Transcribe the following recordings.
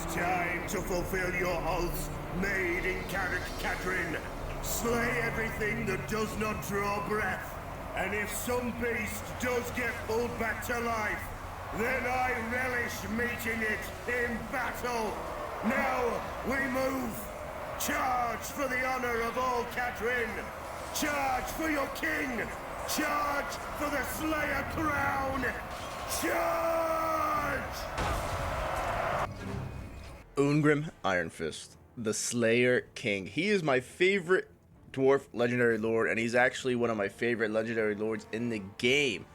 It's time to fulfill your oaths made in Carrick Cadrin. Slay everything that does not draw breath. And if some beast does get pulled back to life, then I relish meeting it in battle. Now we move. Charge for the honor of all Cadrin. Charge for your king. Charge for the Slayer crown. Charge! Ungrim Ironfist, the Slayer King. He is my favorite dwarf legendary lord, and he's actually one of my favorite legendary lords in the game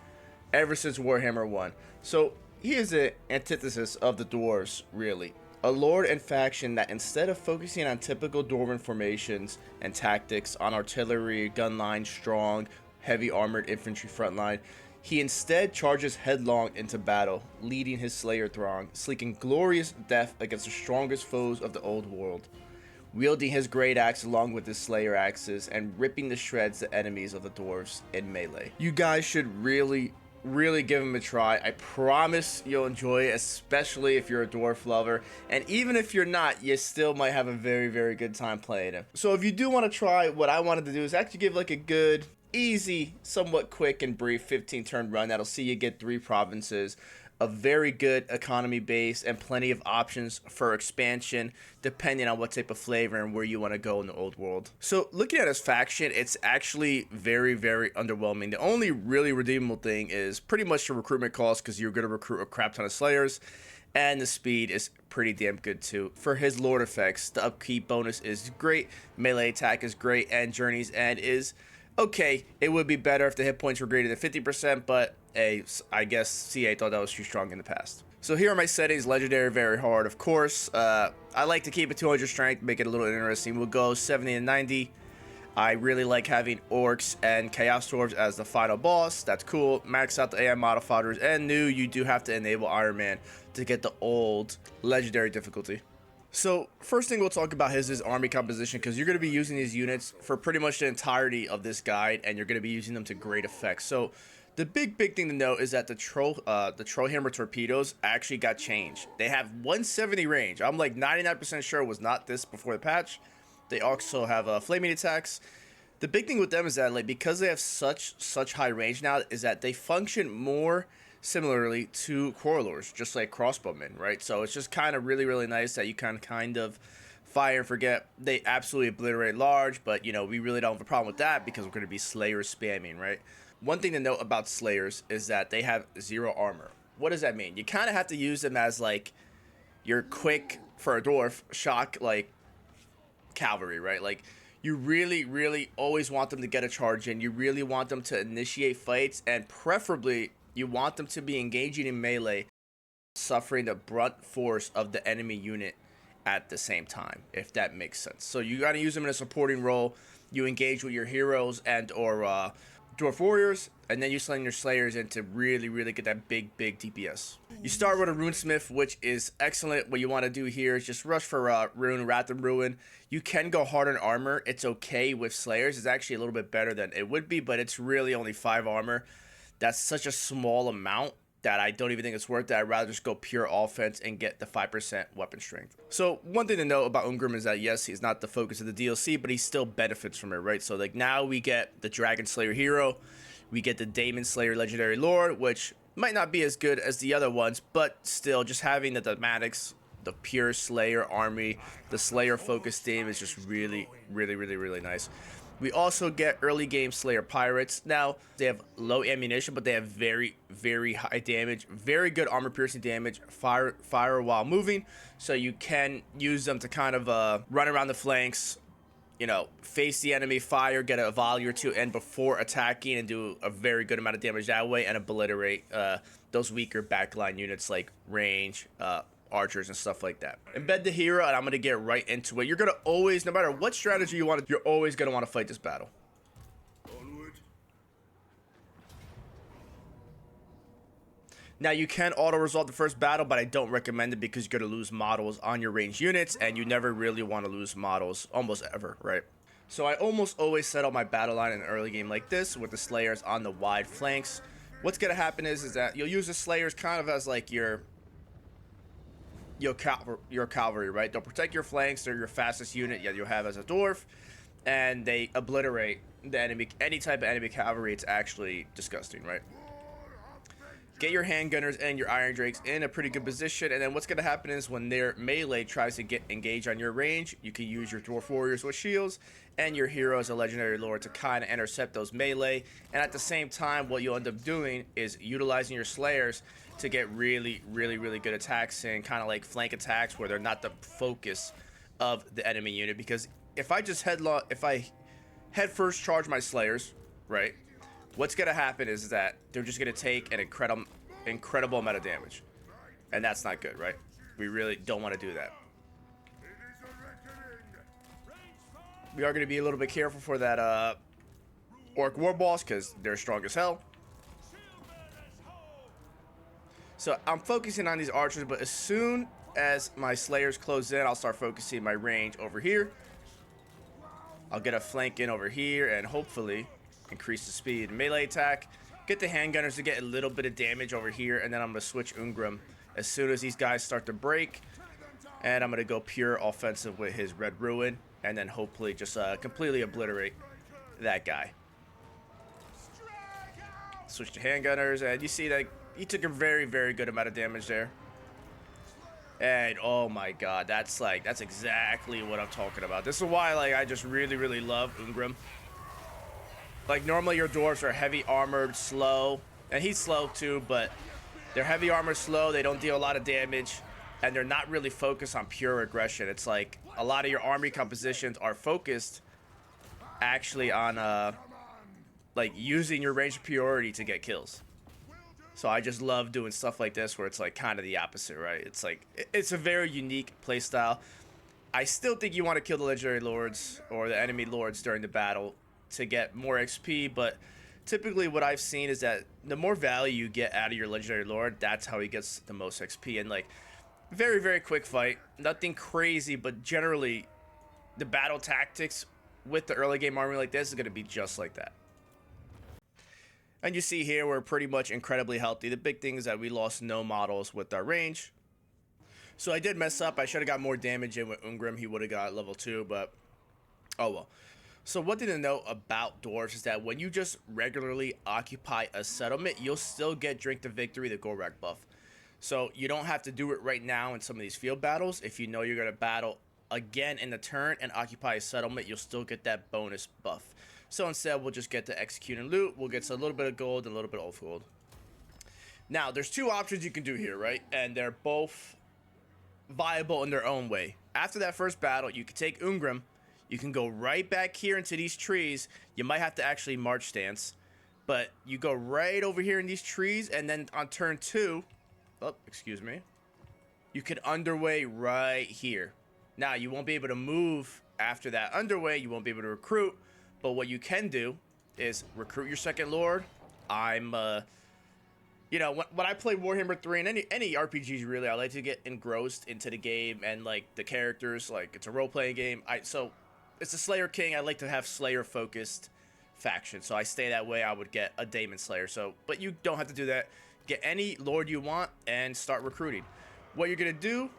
ever since Warhammer 1. So he is an antithesis of the dwarves, really. A lord and faction that, instead of focusing on typical dwarven formations and tactics on artillery, gun line, strong, heavy armored infantry frontline, he instead charges headlong into battle, leading his Slayer throng, seeking glorious death against the strongest foes of the old world, wielding his great axe along with his Slayer axes and ripping to shreds the enemies of the dwarves in melee. You guys should really give him a try. I promise you'll enjoy it, especially if you're a dwarf lover, and even if you're not, you still might have a very good time playing him. So if you do want to try, what I wanted to do is actually give like a good, easy, somewhat quick and brief 15 turn run that'll see you get 3 provinces, a very good economy base, and plenty of options for expansion depending on what type of flavor and where you want to go in the old world. So looking at his faction, it's actually very underwhelming. The only really redeemable thing is pretty much the recruitment cost, because you're going to recruit a crap ton of Slayers, and the speed is pretty damn good too. For his lord effects, the upkeep bonus is great, melee attack is great, and Journey's End is okay. It would be better if the hit points were greater than 50%, but hey, I guess CA thought that was too strong in the past. So here are my settings. Legendary, very hard, of course. I like to keep it 200 strength, make it a little interesting. We'll go 70 and 90. I really like having orcs and chaos dwarves as the final boss. That's cool. Max out the AI modifiers, and new, you do have to enable Iron Man to get the old legendary difficulty. So first thing we'll talk about is his army composition, because you're going to be using these units for pretty much the entirety of this guide, and you're going to be using them to great effect. So the big thing to note is that the Trollhammer torpedoes actually got changed. They have 170 range. I'm like 99% sure it was not this before the patch. They also have flaming attacks. The big thing with them is that, like, because they have such high range now, is that they function more similarly to Quarrelors, just like crossbowmen, right? So it's just kind of really nice that you can kind of fire and forget. They absolutely obliterate large, but you know, we really don't have a problem with that because we're going to be Slayer spamming, right? One thing to note about Slayers is that they have 0 armor. What does that mean? You kind of have to use them as like your quick, for a dwarf, shock like cavalry, right? Like, you really always want them to get a charge in. You really want them to initiate fights, and preferably you want them to be engaging in melee, suffering the brunt force of the enemy unit at the same time, if that makes sense. So you got to use them in a supporting role. You engage with your heroes and or dwarf warriors, and then you sling your Slayers in to really get that big DPS. You start with a runesmith, which is excellent. What you want to do here is just rush for rune, wrath and ruin. You can go hard on armor. It's okay with Slayers. It's actually a little bit better than it would be, but it's really only 5 armor. That's such a small amount that I don't even think it's worth it. I'd rather just go pure offense and get the 5% weapon strength. So one thing to note about Ungrim is that, yes, he's not the focus of the DLC, but he still benefits from it, right? So like, now we get the Dragon Slayer hero, we get the Daemon Slayer legendary lord, which might not be as good as the other ones, but still, just having the thematics, the pure Slayer army, the Slayer focused theme is just really nice. We also get early game Slayer Pirates. Now, they have low ammunition, but they have very high damage, very good armor piercing damage, fire while moving, so you can use them to kind of run around the flanks, you know, face the enemy, fire, get a volley or two in before attacking, and do a very good amount of damage that way, and obliterate those weaker backline units like range, archers and stuff like that. Embed the hero, and I'm going to get right into it. You're going to always, no matter what strategy you want, you're always going to want to fight this battle. Onward. Now, you can auto-resolve the first battle, but I don't recommend it because you're going to lose models on your ranged units, and you never really want to lose models, almost ever, right? So I almost always set up my battle line in an early game like this with the Slayers on the wide flanks. What's going to happen is that you'll use the Slayers kind of as like your your cavalry, right? They'll protect your flanks. They're your fastest unit that you'll have as a dwarf, and they obliterate the enemy, any type of enemy cavalry. It's actually disgusting, right? Get your handgunners and your iron drakes in a pretty good position, and then what's going to happen is when their melee tries to get engaged on your range, you can use your dwarf warriors with shields and your hero as a legendary lord to kind of intercept those melee. And at the same time, what you'll end up doing is utilizing your slayers to get really good attacks in, kind of like flank attacks where they're not the focus of the enemy unit. Because if I just head first charge my slayers, right, what's gonna happen is that they're just gonna take an incredible amount of damage, and that's not good, right? We really don't want to do that. We are gonna be a little bit careful for that orc war boss because they're strong as hell. So I'm focusing on these archers, but as soon as my slayers close in, I'll start focusing my range over here. I'll get a flank in over here and hopefully increase the speed. Melee attack, get the handgunners to get a little bit of damage over here, and then I'm going to switch Ungrim as soon as these guys start to break. And I'm going to go pure offensive with his Red Ruin, and then hopefully just completely obliterate that guy. Switch to handgunners, and you see that he took a very good amount of damage there. And oh my god, that's exactly what I'm talking about. This is why I just really love Ungrim. Like, normally your dwarves are heavy armored, slow, and he's slow too, but they're heavy armored, slow, they don't deal a lot of damage, and they're not really focused on pure aggression. It's like a lot of your army compositions are focused actually on like using your range superiority to get kills. So I just love doing stuff like this where it's like kind of the opposite, right? It's like, it's a very unique playstyle. I still think you want to kill the legendary lords or the enemy lords during the battle to get more XP, but typically what I've seen is that the more value you get out of your legendary lord, that's how he gets the most XP. And like, very quick fight, nothing crazy, but generally the battle tactics with the early game army like this is going to be just like that. And you see here, we're pretty much incredibly healthy. The big thing is that we lost no models with our range. So I did mess up. I should have got more damage in with Ungrim. He would have got level 2, but oh well. So one thing to note about dwarves is that when you just regularly occupy a settlement, you'll still get Drink to Victory, the Gorak buff. So you don't have to do it right now in some of these field battles. If you know you're going to battle again in the turn and occupy a settlement, you'll still get that bonus buff. So instead, we'll just get to execute and loot. We'll get a little bit of gold and a little bit of gold. Now, there's two options you can do here, right? And they're both viable in their own way. After that first battle, you can take Ungrim. You can go right back here into these trees. You might have to actually march stance. But you go right over here in these trees. And then on turn 2, oh, excuse me, you can underway right here. Now, you won't be able to move after that underway. You won't be able to recruit. But what you can do is recruit your second lord. You know, when I play Warhammer 3 and any RPGs really, I like to get engrossed into the game and like the characters. Like, it's a role-playing game. So it's a Slayer King. I like to have Slayer-focused faction. So I stay that way. I would get a Daemon Slayer. So, but you don't have to do that. Get any lord you want and start recruiting. What you're gonna do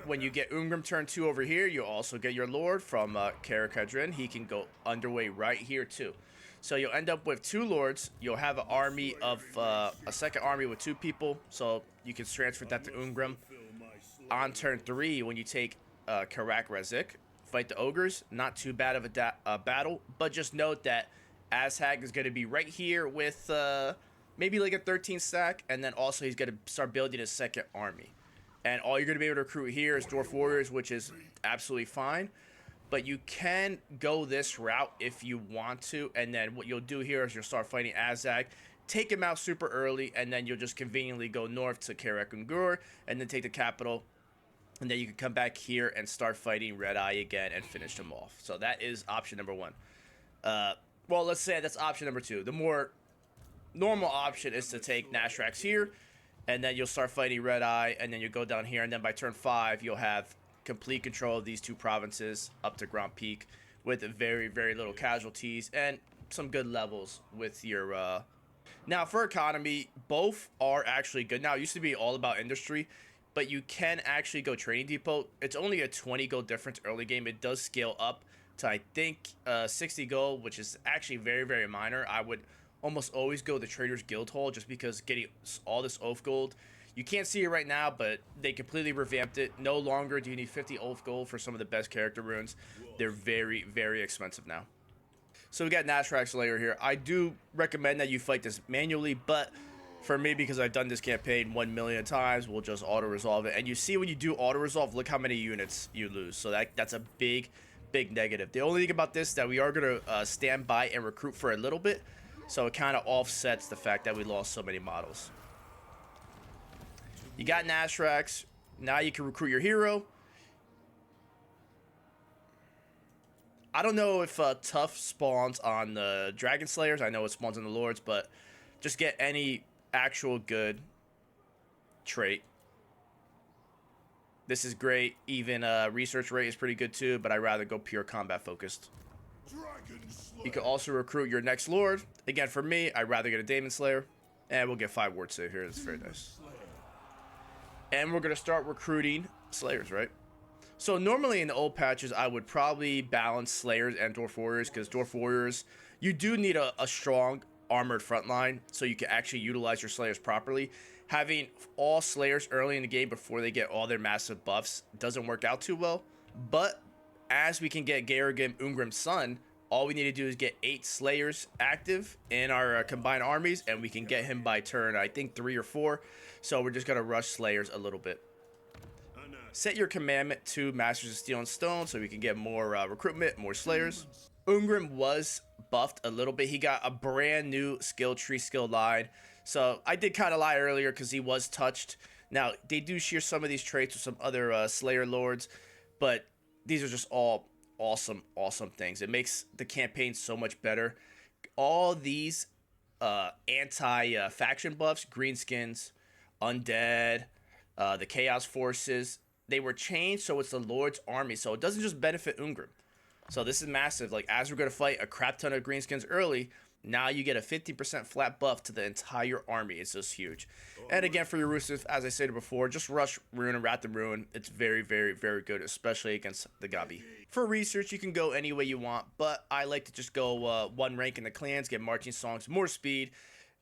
when you get Ungrim turn 2 over here, you'll also get your lord from Karakadrin. He can go underway right here too. So you'll end up with 2 lords. You'll have an army of a second army with 2 people. So you can transfer that to Ungrim. On turn 3, when you take Karak Razik, fight the ogres. Not too bad of a battle, but just note that Azhag is going to be right here with maybe like a 13 stack, and then also he's going to start building his second army. And all you're going to be able to recruit here is Dwarf Warriors, which is absolutely fine. But you can go this route if you want to. And then what you'll do here is you'll start fighting Azhag, take him out super early, and then you'll just conveniently go north to Karak Ungur, and then take the capital. And then you can come back here and start fighting Red Eye again and finish them off. So that is option number 1. Well, let's say that's option number 2. The more normal option is to take Nashrax here, and then you'll start fighting Red Eye, and then you go down here, and then by turn 5, you'll have complete control of these 2 provinces up to Grand Peak with very little casualties and some good levels with your... Now, for economy, both are actually good. Now, it used to be all about industry, but you can actually go Training Depot. It's only a 20 gold difference early game. It does scale up to, I think, 60 gold, which is actually very, very minor. I would almost always go the Trader's Guild Hall just because getting all this oath gold, you can't see it right now, but they completely revamped it. No longer do you need 50 oath gold for some of the best character runes. They're very, very expensive now. So we got Nashrak Slayer here. I do recommend that you fight this manually, but for me, because I've done this campaign 1 million times, we'll just auto-resolve it. And you see when you do auto-resolve, look how many units you lose. So that's a big, big negative. The only thing about this is that we are going to stand by and recruit for a little bit, so it kind of offsets the fact that we lost so many models. You got Nashraks. Now you can recruit your hero. I don't know if Tough spawns on the Dragon Slayers. I know it spawns on the Lords, but just get any actual good trait. This is great. Even research rate is pretty good too, but I'd rather go pure combat focused. You can also recruit your next Lord. Again, for me, I'd rather get a Demon Slayer. And we'll get 5 Ward Save here. It's very nice. And we're going to start recruiting Slayers, right? So normally in the old patches, I would probably balance Slayers and Dwarf Warriors, because Dwarf Warriors, you do need a strong armored front line so you can actually utilize your Slayers properly. Having all Slayers early in the game before they get all their massive buffs doesn't work out too well. But as we can get Garrigan Ungrim's son, all we need to do is get 8 Slayers active in our combined armies, and we can get him by turn, I think, 3 or 4. So we're just going to rush Slayers a little bit. Set your commandment to Masters of Steel and Stone so we can get more recruitment, more Slayers. Ungrim was buffed a little bit. He got a brand new skill tree, skill line. So I did kind of lie earlier because he was touched. Now, they do share some of these traits with some other Slayer Lords, but these are just all awesome, awesome things. It makes the campaign so much better. All these anti-faction buffs, greenskins, undead, the Chaos Forces, they were changed so it's the Lord's army. So it doesn't just benefit Ungrim. So this is massive. Like, as we're going to fight a crap ton of greenskins early, now you get a 50% flat buff to the entire army. It's just huge. And again, for your Rusev, as I said before, just rush Rune and Wrath the Ruin. It's very, very, very good, especially against the Gabi. For research, you can go any way you want, but I like to just go 1 rank in the clans, get marching songs, more speed.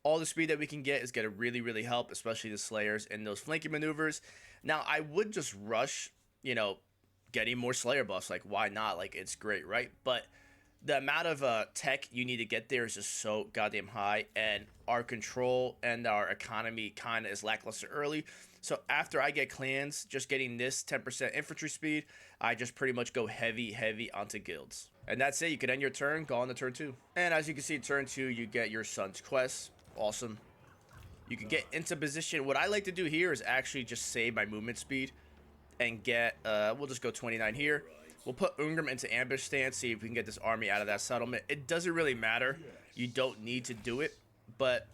All the speed that we can get is going to really, really help, especially the Slayers and those flanking maneuvers. Now, I would just rush, getting more Slayer buffs. Like, why not? Like, it's great, right? But the amount of tech you need to get there is just so goddamn high, and our control and our economy kind of is lackluster early. So after I get clans, just getting this 10% infantry speed, I just pretty much go heavy onto guilds. And that's it. You can end your turn, go on to turn 2. And as you can see, turn 2, you get your son's quest. Awesome. You can get into position. What I like to do here is actually just save my movement speed and get, we'll just go 29 here. We'll put Ungrim into ambush stance, see if we can get this army out of that settlement. It doesn't really matter. You don't need to do it, but,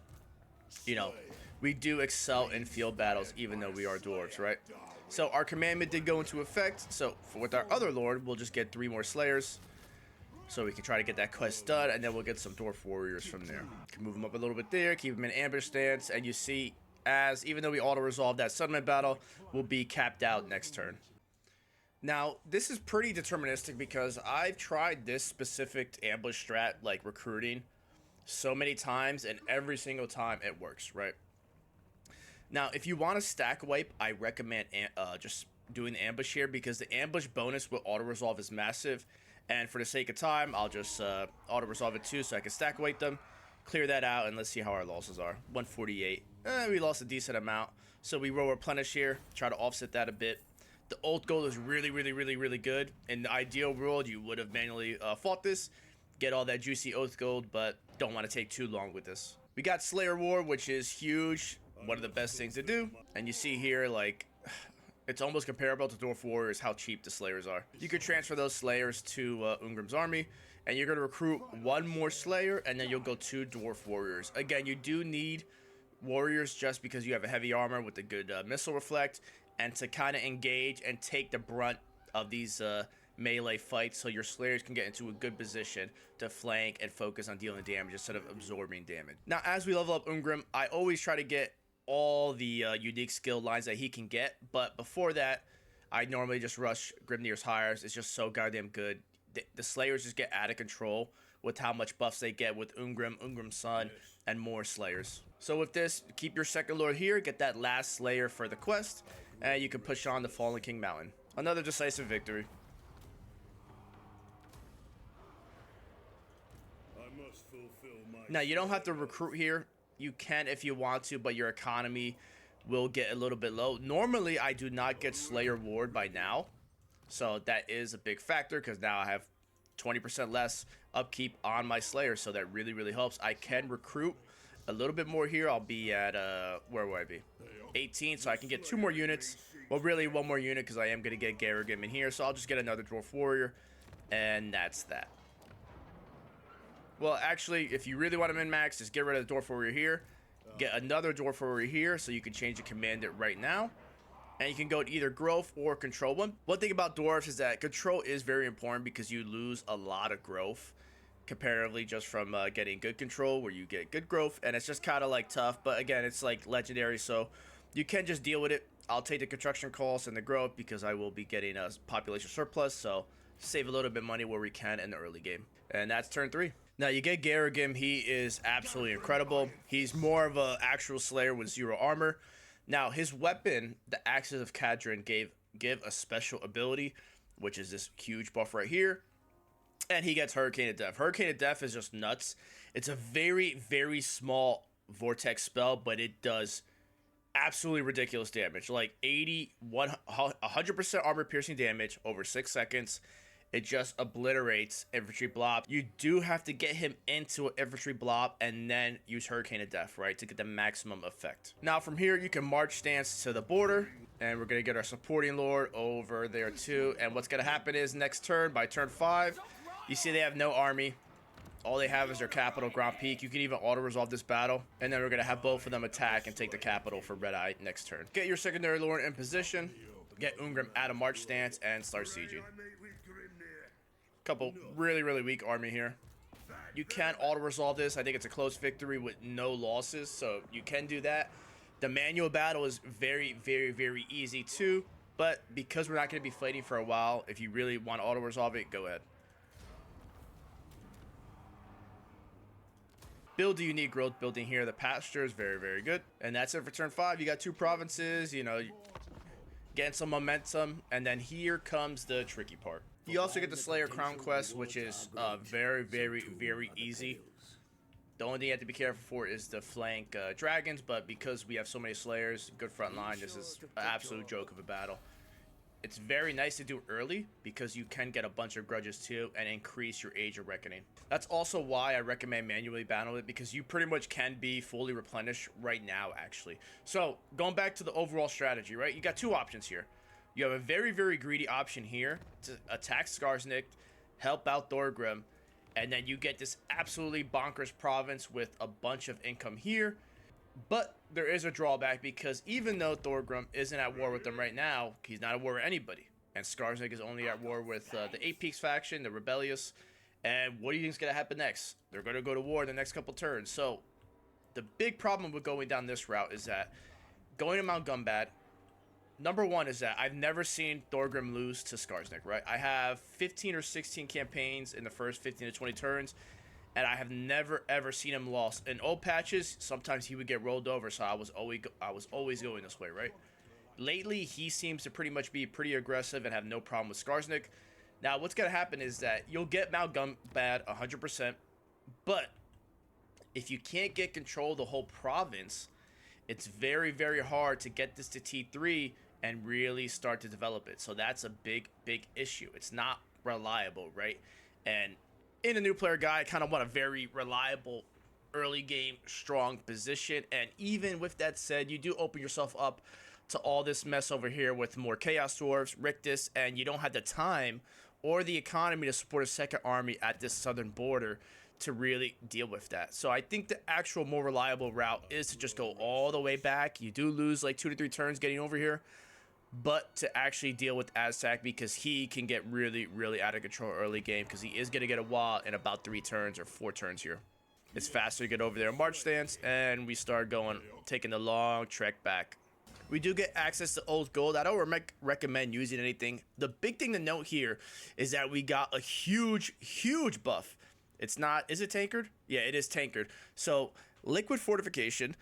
we do excel in field battles even though we are dwarves, right? So our commandment did go into effect. So with our other lord, we'll just get 3 more Slayers. So we can try to get that quest done, and then we'll get some Dwarf Warriors from there. Can move them up a little bit there, keep them in ambush stance, and you see, even though we auto-resolved that settlement battle, we'll be capped out next turn. Now, this is pretty deterministic because I've tried this specific ambush strat, like recruiting, so many times, and every single time it works, right? Now, if you want to stack wipe, I recommend just doing the ambush here because the ambush bonus with auto-resolve is massive. And for the sake of time, I'll just auto-resolve it too so I can stack weight them, clear that out, and let's see how our losses are. 148. We lost a decent amount. So we will replenish here, try to offset that a bit. The ult goal is really, really, really, really good. In the ideal world, you would have manually fought this, get all that juicy oath gold, but don't want to take too long with this. We got Slayer War, which is huge. One of the best things to do. And you see here, like, it's almost comparable to Dwarf Warriors, how cheap the Slayers are. You could transfer those Slayers to Ungrim's army, and you're going to recruit 1 more Slayer, and then you'll go 2 Dwarf Warriors. Again, you do need Warriors just because you have a heavy armor with a good missile reflect, and to kind of engage and take the brunt of these melee fights so your Slayers can get into a good position to flank and focus on dealing damage instead of absorbing damage. Now, as we level up Ungrim, I always try to get all the unique skill lines that he can get. But before that, I normally just rush Grimnir's Hires. It's just so goddamn good. The Slayers just get out of control with how much buffs they get with Ungrim, Ungrim's son, and more Slayers. So with this, keep your second Lord here, get that last Slayer for the quest, and you can push on the Fallen King Mountain. Another decisive victory. I must fulfill my Now, you don't have to recruit here. You can if you want to, but your economy will get a little bit low. Normally, I do not get Slayer Ward by now. So that is a big factor because now I have 20% less upkeep on my Slayer. So that really, really helps. I can recruit a little bit more here. I'll be at, where will I be? 18, so I can get 2 more units. Well, really 1 more unit because I am going to get Garrigim in here. So I'll just get another Dwarf Warrior. And that's that. Well, actually, if you really want to min-max, just get rid of the Dwarf Warrior here. Get another Dwarf Warrior here so you can change the commander right now. And you can go to either growth or control one. One thing about dwarves is that control is very important because you lose a lot of growth comparatively just from getting good control where you get good growth. And it's just kind of like tough. But again, it's like legendary. So you can just deal with it. I'll take the construction costs and the growth because I will be getting a population surplus. So save a little bit of money where we can in the early game. And that's turn 3. Now you get Garrigim. He is absolutely incredible. He's more of an actual Slayer with 0 armor. Now, his weapon, the Axes of Kadrin, give a special ability, which is this huge buff right here. And he gets Hurricane of Death. Hurricane of Death is just nuts. It's a very, very small vortex spell, but it does absolutely ridiculous damage. Like 100% armor piercing damage over 6 seconds. It just obliterates infantry blob. You do have to get him into an infantry blob and then use Hurricane of Death, right, to get the maximum effect. Now from here, you can march stance to the border, and we're gonna get our supporting lord over there too. And what's gonna happen is next turn, by turn 5, you see they have no army. All they have is their capital, Grand Peak. You can even auto-resolve this battle. And then we're gonna have both of them attack and take the capital for Red Eye next turn. Get your secondary lord in position. Get Ungrim out of march stance and start sieging. Couple really, really weak army here. You can auto-resolve this. I think it's a close victory with no losses, so you can do that. The manual battle is very, very, very easy too, but because we're not going to be fighting for a while, if you really want to auto-resolve it, go ahead. Build the unique growth building here. The pasture is very, very good. And that's it for turn 5. You got 2 provinces, you know, getting some momentum, and then here comes the tricky part. You also get the Slayer Crown quest, which is very, very, very easy. The only thing you have to be careful for is the flank dragons, but because we have so many Slayers, good front line, this is an absolute joke of a battle. It's very nice to do early because you can get a bunch of grudges too and increase your Age of Reckoning. That's also why I recommend manually battle it, because you pretty much can be fully replenished right now actually. So going back to the overall strategy, right? You got 2 options here. You have a very, very greedy option here to attack Skarsnik, help out Thorgrim, and then you get this absolutely bonkers province with a bunch of income here. But there is a drawback because even though Thorgrim isn't at war with them right now, he's not at war with anybody. And Skarsnik is only at war with the 8 Peaks faction, the Rebellious. And what do you think is going to happen next? They're going to go to war the next couple turns. So the big problem with going down this route is that going to Mount Gumbad, number 1 is that I've never seen Thorgrim lose to Skarsnik, right? I have 15 or 16 campaigns in the first 15 to 20 turns, and I have never ever seen him lost. In old patches, sometimes he would get rolled over, so I was always going this way, right? Lately, he seems to pretty much be pretty aggressive and have no problem with Skarsnik. Now, what's going to happen is that you'll get Mount Gumbad 100%, but if you can't get control of the whole province, it's very, very hard to get this to T3 and really start to develop it. So that's a big, big issue. It's not reliable, right? And in a new player guide, I kind of want a very reliable early game, strong position. And even with that said, you do open yourself up to all this mess over here with more Chaos Dwarves, Rictus, and you don't have the time or the economy to support a second army at this southern border to really deal with that. So I think the actual more reliable route is to just go all the way back. You do lose like 2 to 3 turns getting over here, but to actually deal with Aztec, because he can get really, really out of control early game, because he is going to get a wall in about 3 turns or 4 turns here. It's faster to get over there in March stance, and we start going, taking the long trek back. We do get access to old gold. I don't recommend using anything. The big thing to note here is that we got a huge buff. It's not, is it tankered? Yeah, it is tankered. So liquid fortification,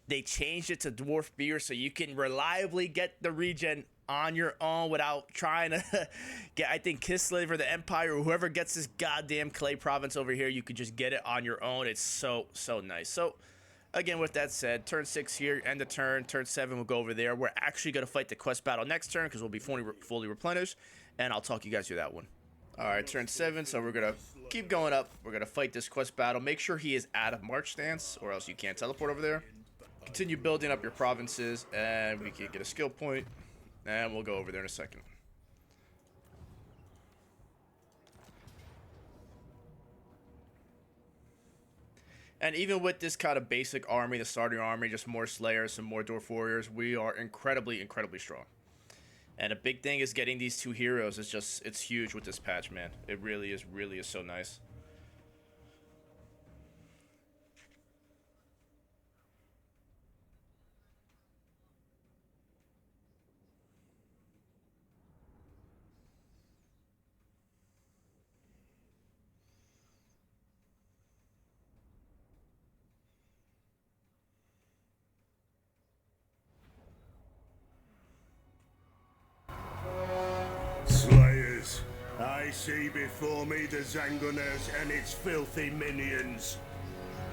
they changed it to dwarf beer so you can reliably get the regen on your own without trying to get, I think, Kislev or the Empire or whoever gets this goddamn clay province over here. You could just get it on your own. It's so nice. So again, with that said, turn 6 here, end the turn. Turn 7, we'll go over there. We're actually going to fight the quest battle next turn because we'll be fully replenished, and I'll talk you guys through that one. All right, turn 7, so we're going to keep going up. We're going to fight this quest battle. Make sure he is out of March stance, or else you can't teleport over there. Continue building up your provinces, and we can get a skill point, and we'll go over there in a second. And even with this kind of basic army, the starting army, just more Slayers, some more Dwarf Warriors, we are incredibly strong. And a big thing is getting these 2 heroes. It's huge with this patch, man. It really is so nice. Slayers, I see before me the Zangunas and its filthy minions.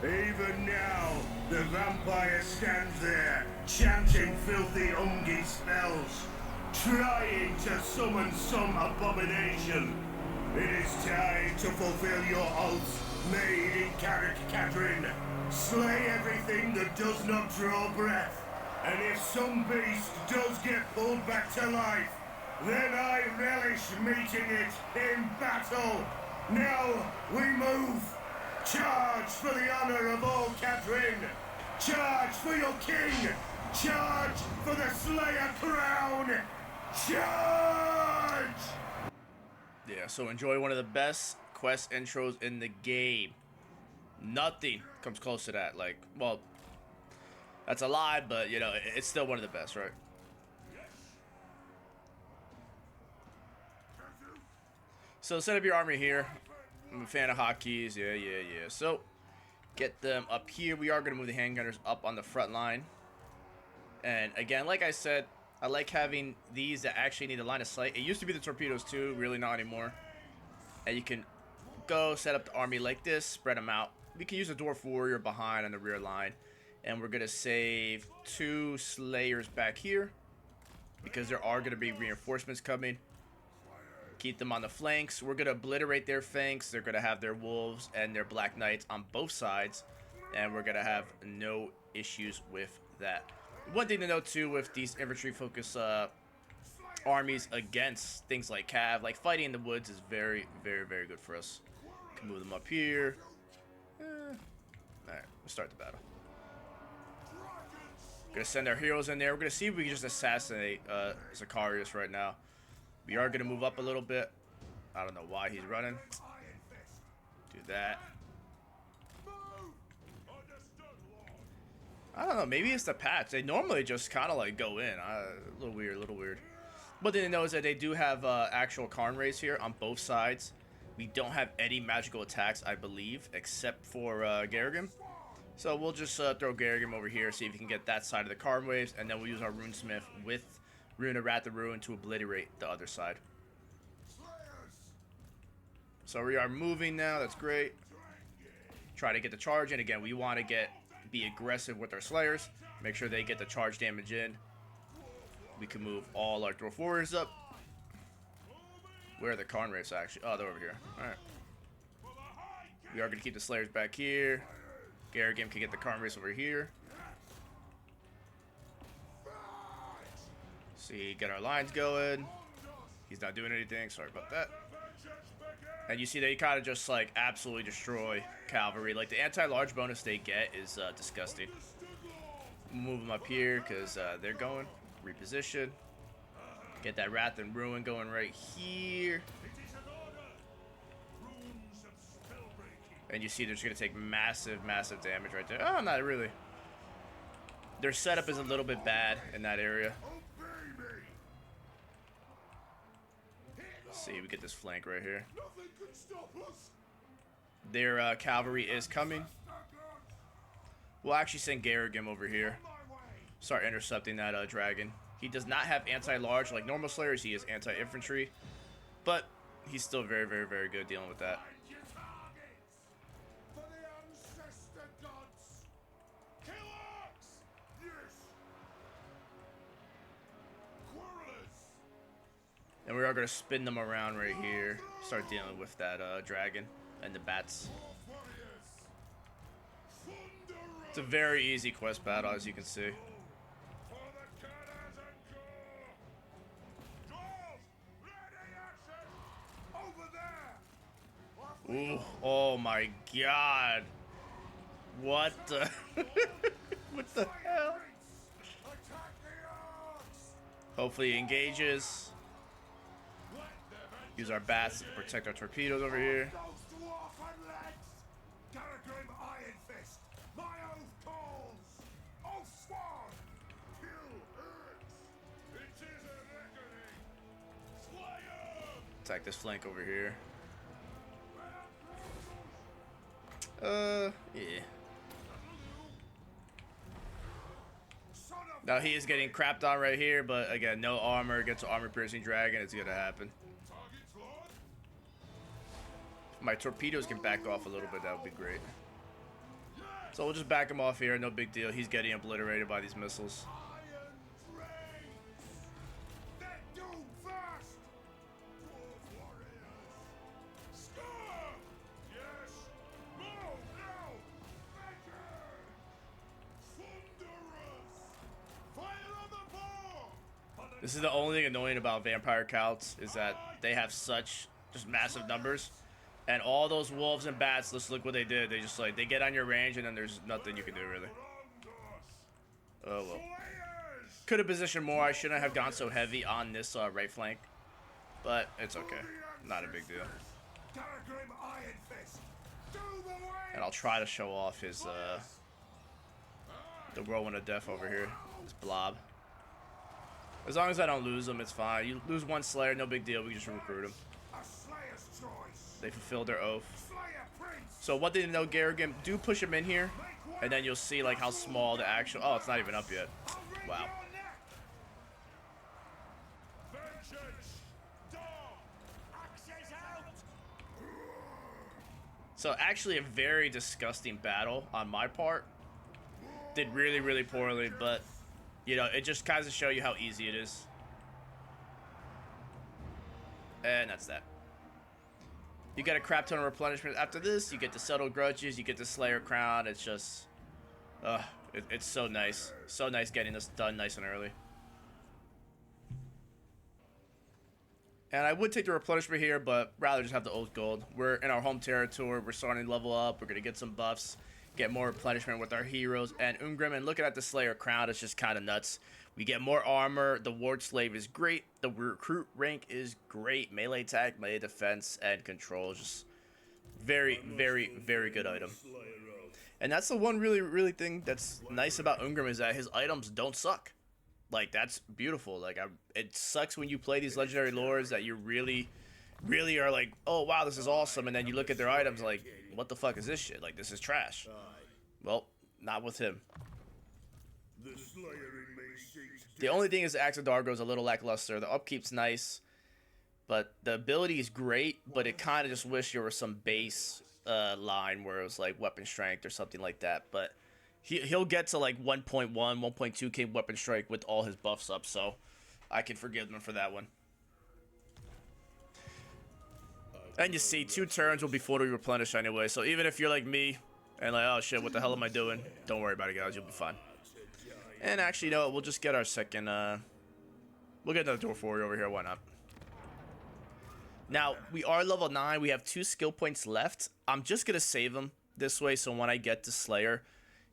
Even now, the vampire stands there, chanting filthy Ungi spells, trying to summon some abomination. It is time to fulfill your oaths made in Carrick Catherine. Slay everything that does not draw breath, and if some beast does get pulled back to life, then I relish meeting it in battle. Now we move. Charge for the honor of all Catherine. Charge for your king. Charge for the Slayer crown. Charge! Yeah, so enjoy one of the best quest intros in the game. Nothing comes close to that. Like, well, that's a lie, but, you know, it's still one of the best, right? So set up your army here. I'm a fan of hotkeys. Yeah. So get them up here. We are going to move the handgunners up on the front line. And again, like I said, I like having these that actually need a line of sight. It used to be the torpedoes too, really not anymore. And you can go set up the army like this, spread them out. We can use a Dwarf Warrior behind on the rear line. And we're going to save 2 Slayers back here, because there are going to be reinforcements coming. Keep them on the flanks. We're going to obliterate their flanks. They're going to have their wolves and their black knights on both sides. And we're going to have no issues with that. One thing to note too with these infantry focus armies against things like Cav, like fighting in the woods, is very good for us. Can move them up here. Alright, we'll start the battle. Gonna send our heroes in there. We're gonna see if we can just assassinate Zacharias right now. We are going to move up a little bit. I don't know why he's running. Do that. I don't know. Maybe it's the patch. They normally just kind of like go in. A little weird. But then know is that they do have actual Karn rays here on both sides. We don't have any magical attacks, I believe, except for Garrigan. So we'll just throw Garrigan over here, see if we can get that side of the Karn waves, and then we'll use our Runesmith with Rune of Wrath the Ruin to obliterate the other side. So we are moving now. That's great. Try to get the charge in. Again, we want to be aggressive with our Slayers. Make sure they get the charge damage in. We can move all our Dwarf Warriors up. Where are the Karn Wraiths actually? Oh, they're over here. Alright. We are going to keep the Slayers back here. Garrigan can get the Karn Wraiths over here. See, get our lines going. He's not doing anything. Sorry about that. And you see they kind of just like absolutely destroy cavalry. Like the anti-large bonus they get is disgusting. Move them up here because they're going. Reposition. Get that Wrath and Ruin going right here. And you see they're just going to take massive, massive damage right there. Oh, not really. Their setup is a little bit bad in that area. Let's see, we get this flank right here. Their cavalry is coming. We'll actually send Garrigan over here. Start intercepting that dragon. He does not have anti-large like normal slayers. He is anti-infantry. But he's still very, very, very good dealing with that. And we are going to spin them around right here. Start dealing with that dragon and the bats. It's a very easy quest battle, as you can see. Ooh, oh my god. What the... what the hell? Hopefully he engages. Use our bats to protect our torpedoes over here. Ironfist, my oath calls. Oath sworn. Kill Earth. It is a reckoning. Slayer. Attack this flank over here. Yeah. Now he is getting crapped on right here, but again, no armor against an armor-piercing dragon. It's gonna happen. If my torpedoes can back off a little bit, that would be great. So we'll just back him off here. No big deal. He's getting obliterated by these missiles. This is the only thing annoying about vampire counts is that they have such just massive numbers, and all those wolves and bats. Let's look what they did. They just like they get on your range, and then there's nothing you can do really. Oh well. Could have positioned more. I shouldn't have gone so heavy on this right flank, but it's okay. Not a big deal. And I'll try to show off his the whirlwind of death over here. This blob. As long as I don't lose them, it's fine. You lose one Slayer, no big deal. We just recruit them. They fulfilled their oath. So what they know, Garrigan, do push him in here, and then you'll see like how small the actual... Oh, it's not even up yet. Wow. So actually a very disgusting battle on my part. Did really, really poorly, but... You know, it just kind of show you how easy it is. And that's that. You get a crap ton of replenishment after this. You get the Settled Grudges. You get the Slayer Crown. It's just... it's so nice. So nice getting this done nice and early. And I would take the replenishment here, but rather just have the Oath Gold. We're in our home territory. We're starting to level up. We're going to get some buffs. Get more replenishment with our heroes and Ungrim, and looking at the Slayer Crown, it's just kind of nuts. We get more armor. The Ward Slave is great. The recruit rank is great. Melee attack, melee defense, and control. Just very, very, very good item. And that's the one really thing that's nice about Ungrim is that his items don't suck. Like, that's beautiful. Like, it sucks when you play these legendary lords that you really are like, oh wow, this is awesome, and then you look at their items like, what the fuck is this shit? Like, this is trash. Well, not with him. The only thing is the Axe of Dargo is a little lackluster. The upkeep's nice, but the ability is great, but it kind of just wish there was some base line where it was like weapon strength or something like that. But he'll get to like 1.1, 1.2k weapon strike with all his buffs up, so I can forgive him for that one. And you see, 2 turns will be fully replenished anyway, so even if you're like me, and like, oh shit, what the hell am I doing? Don't worry about it, guys, you'll be fine. And actually, you know what, we'll just get our second, we'll get another Dwarf Warrior over here, why not? Now, we are level 9, we have 2 skill points left. I'm just gonna save them this way, so when I get to Slayer,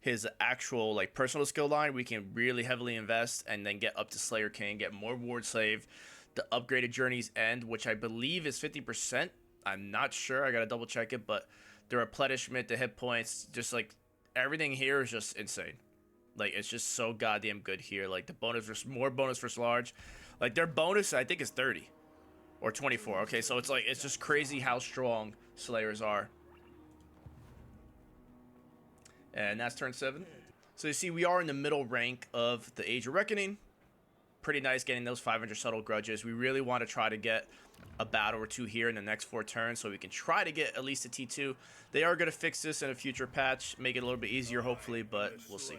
his actual, like, personal skill line, we can really heavily invest, and then get up to Slayer King, get more Ward Slave, the upgraded Journey's End, which I believe is 50%. I'm not sure. I gotta double check it, but the replenishment, the hit points, just like everything here is just insane. Like, it's just so goddamn good here. Like, the bonus versus more bonus versus large. Like, their bonus, I think, is 30 or 24. Okay, so it's like, it's just crazy how strong Slayers are. And that's turn 7. So you see, we are in the middle rank of the Age of Reckoning. Pretty nice getting those 500 subtle grudges. We really want to try to get a battle or two here in the next 4 turns so we can try to get at least a T2. They are going to fix this in a future patch, make it a little bit easier hopefully, but we'll see.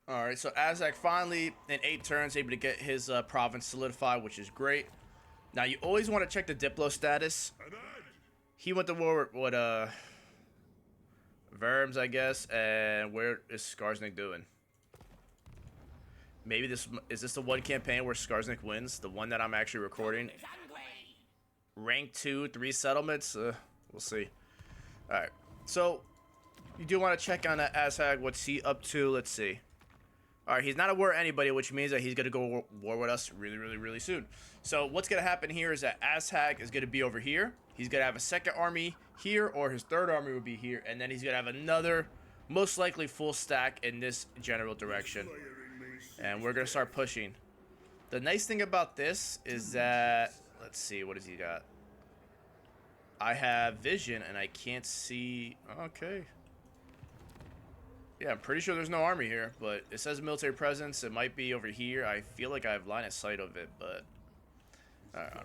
Alright, so Azak finally in 8 turns able to get his province solidified, which is great. Now you always want to check the Diplo status. He went to war with Verms, I guess, and where is Skarsnik doing? Maybe this is the one campaign where Skarsnik wins, the one that I'm actually recording. Rank 2, 3 settlements. We'll see. All right, so you do want to check on that Azhag. What's he up to? Let's see. All right, he's not at war with anybody, which means that he's gonna go war with us really soon. So what's gonna happen here is that Azhag is gonna be over here. He's gonna have a second army here, or his third army will be here, and then he's gonna have another, most likely full stack in this general direction. And we're going to start pushing. The nice thing about this is that, let's see, what does he got? I have vision and I can't see. Okay. Yeah, I'm pretty sure there's no army here, but it says military presence. It might be over here. I feel like I have line of sight of it, but I don't know.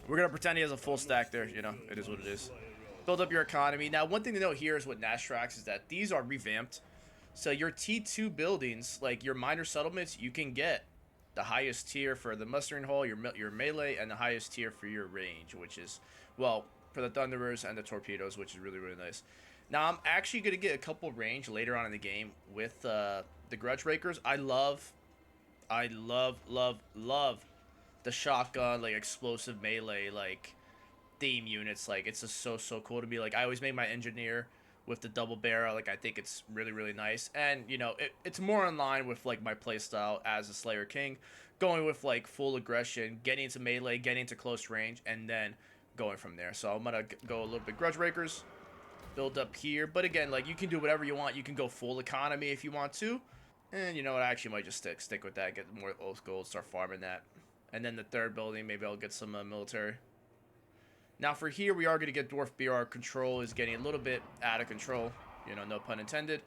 We're going to pretend he has a full stack there. You know, it is what it is. Build up your economy. Now, one thing to note here is with Nastrax is that these are revamped. So your T2 buildings, like your minor settlements, you can get the highest tier for the mustering hall, your melee, and the highest tier for your range, which is, well, for the Thunderers and the Torpedoes, which is really nice. Now, I'm actually going to get a couple range later on in the game with the Grudge Breakers. I love the shotgun, like, explosive melee, like, theme units. Like, it's just so cool to me. Like, I always make my engineer with the double barrel. Like, I think it's really nice, and you know, it's more in line with like my playstyle as a Slayer King, going with like full aggression, getting into melee, getting into close range, and then going from there. So I'm gonna go a little bit Grudge Breakers, build up here, but again, like, you can do whatever you want. You can go full economy if you want to, and you know what, I actually might just stick with that, get more oath gold, start farming that, and then the third building, maybe I'll get some military. Now for here, we are going to get Dwarf Beer. Our control is getting a little bit out of control, you know, no pun intended.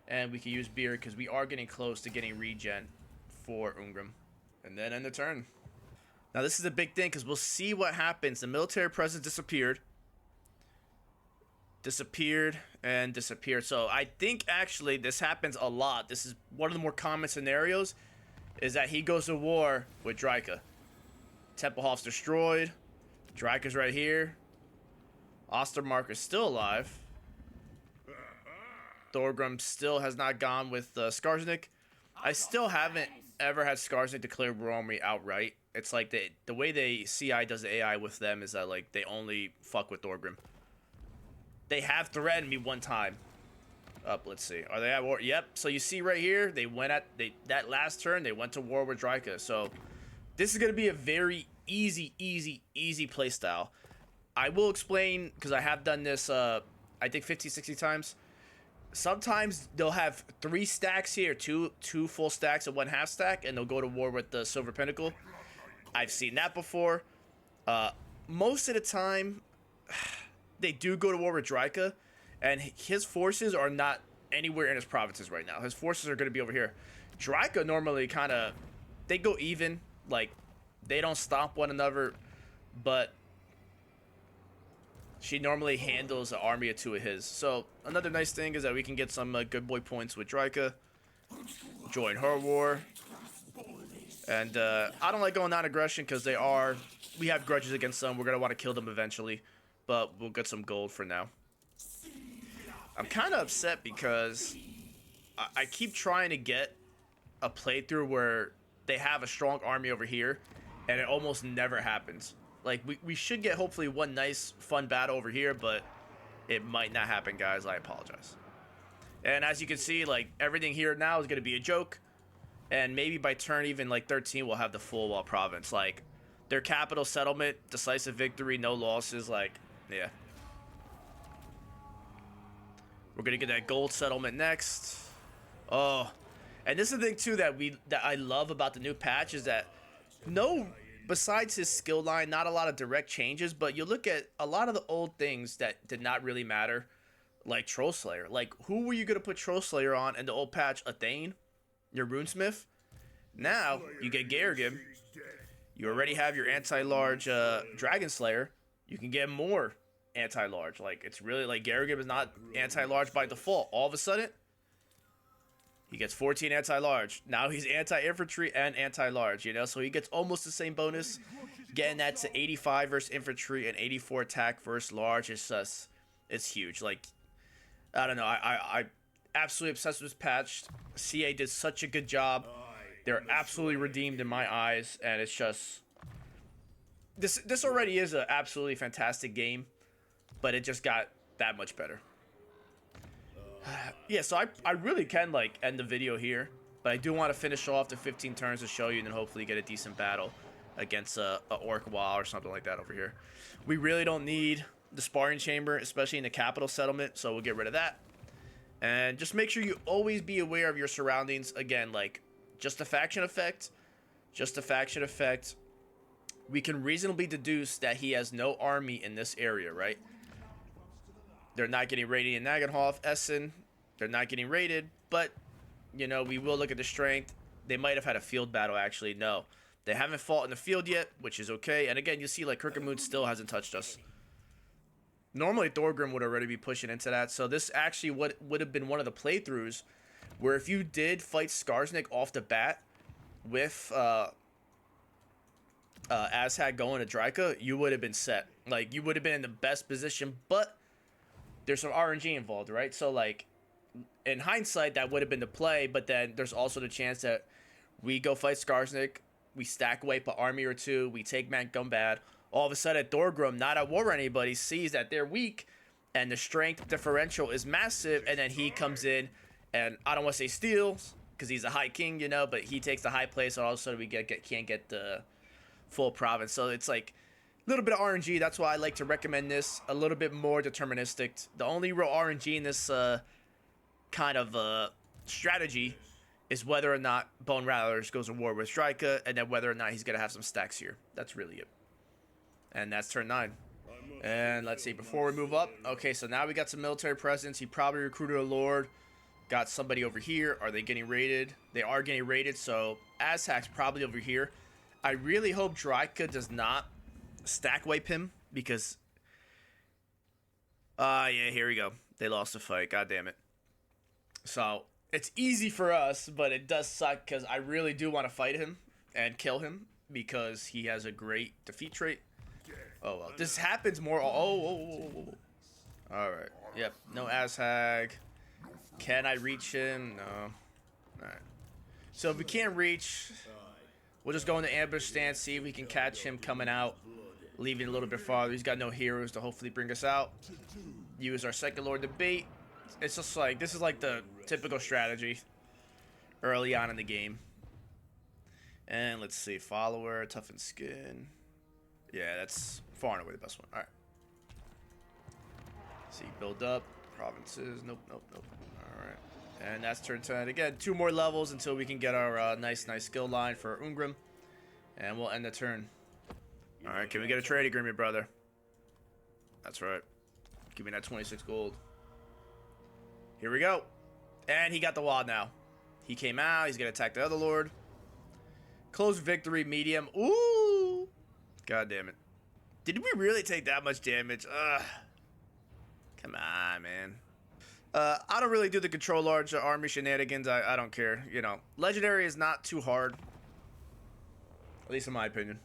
And we can use Beer because we are getting close to getting regen for Ungrim. And then end the turn. Now this is a big thing because we'll see what happens. The military presence disappeared. And disappeared. So I think actually this happens a lot. This is one of the more common scenarios, is that he goes to war with Draika. Tempelhof's destroyed. Draika's right here. Ostermark is still alive. Thorgrim still has not gone with Skarsnik. I still haven't ever had Skarsnik declare war on me outright. It's like the way they CI does the AI with them is that, like, they only fuck with Thorgrim. They have threatened me one time. Let's see. Are they at war? Yep. So you see right here, they went that last turn, they went to war with Draika. So this is going to be a very easy play style. I will explain, because I have done this I think 50-60 times. Sometimes they'll have 3 stacks here, two full stacks and 1 half stack, and they'll go to war with the Silver Pinnacle. I've seen that before. Most of the time they do go to war with Draika, and his forces are not anywhere in his provinces right now. His forces are going to be over here. Draika normally kind of, they go even, like, they don't stomp one another, but she normally handles an army or 2 of his. So another nice thing is that we can get some good boy points with Draika. Join her war. And I don't like going on aggression because we have grudges against them. We're going to want to kill them eventually, but we'll get some gold for now. I'm kind of upset because I keep trying to get a playthrough where they have a strong army over here, and it almost never happens. Like, we should get hopefully one nice fun battle over here, but it might not happen, guys. I apologize. And as you can see, like, everything here now is going to be a joke, and maybe by turn even like 13 we'll have the full wall province. Like, their capital settlement, decisive victory, no losses. Like, yeah. We're gonna get that gold settlement next. Oh, and this is the thing too that I love about the new patch is that besides his skill line, not a lot of direct changes, but you look at a lot of the old things that did not really matter, like Troll Slayer. Like, who were you gonna put Troll Slayer on in the old patch? A Thane, your runesmith. Now you get Garrigan. You already have your anti-large Dragon Slayer. You can get more anti-large. Like, it's really like Garrigan is not anti-large by default. All of a sudden, he gets 14 anti-large. Now he's anti-infantry and anti-large, you know? So he gets almost the same bonus. Getting that to 85 versus infantry and 84 attack versus large is just, it's huge. Like, I don't know. I absolutely obsessed with this patch. CA did such a good job. They're absolutely redeemed in my eyes, and it's just this already is an absolutely fantastic game, but it just got that much better. Yeah, so I really can like end the video here, but I do want to finish off the 15 turns to show you, and then hopefully get a decent battle against a orc wall or something like that over here. We really don't need the sparring chamber, especially in the capital settlement, so we'll get rid of that. And just make sure you always be aware of your surroundings. Again, like, just a faction effect. Just a faction effect. We can reasonably deduce that he has no army in this area, right? They're not getting raided in Nagenhof, Essen. They're not getting raided, but, you know, we will look at the strength. They might have had a field battle, actually. No, they haven't fought in the field yet, which is okay. And again, you see, like, Kirkemoon still hasn't touched us. Normally, Thorgrim would already be pushing into that. So this actually would have been one of the playthroughs where if you did fight Skarsnik off the bat with Azhag going to Dryka, you would have been set. Like, you would have been in the best position, but there's some RNG involved, right? So, like, in hindsight, that would have been the play, but then there's also the chance that we go fight Skarsnik, we stack wipe an army or two, we take Mount Gumbad. All of a sudden, Thorgrim, not at war with anybody, sees that they're weak, and the strength differential is massive, and then he comes in, and I don't want to say steals, because he's a high king, you know, but he takes the high place, and all of a sudden we can't get the full province. So it's like a little bit of RNG. That's why I like to recommend this. A little bit more deterministic. The only real RNG in this kind of strategy is whether or not Bone Rattlers goes to war with Strika, and then whether or not he's going to have some stacks here. That's really it. And that's turn 9. And let's see, before we move up, okay, so now we got some military presence. He probably recruited a lord. Got somebody over here. Are they getting raided? They are getting raided, so Azhag's probably over here. I really hope Dryka does not stack wipe him, because yeah, here we go. They lost the fight. God damn it. So it's easy for us, but it does suck because I really do want to fight him and kill him because he has a great defeat trait. Oh well, this happens more. Oh. All right. Yep. No Azhag. Can I reach him? No. All right. So if we can't reach, we'll just go into ambush stance, see if we can catch him coming out, leaving a little bit farther. He's got no heroes to hopefully bring us out. Use our second lord to bait. It's just like, this is like the typical strategy early on in the game. And let's see, follower, toughened skin. Yeah, that's far and away the best one. All right. See, build up, provinces. Nope. All right. And that's turn 10. Again, 2 more levels until we can get our nice skill line for Ungrim. And we'll end the turn. All right, can we get a trade agreement, brother? That's right. Give me that 26 gold. Here we go. And he got the wad now. He came out. He's going to attack the other lord. Close victory, medium. Ooh. God damn it. Did we really take that much damage? Ugh. Come on, man. I don't really do the control large army shenanigans. I don't care. You know, legendary is not too hard. At least in my opinion.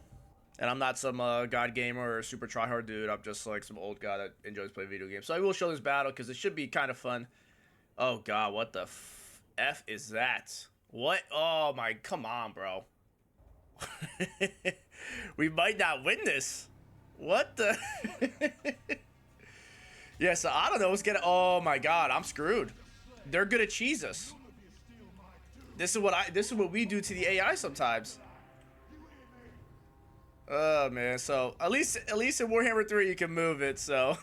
And I'm not some god gamer or super tryhard dude. I'm just like some old guy that enjoys playing video games. So I will show this battle because it should be kind of fun. Oh god, what the F is that? What? Oh my, come on, bro. We might not win this. What the? Yeah, so I don't know what's gonna. Oh my god, I'm screwed. They're gonna cheese us. This is what we do to the AI sometimes. Oh man, so at least in Warhammer 3 you can move it, so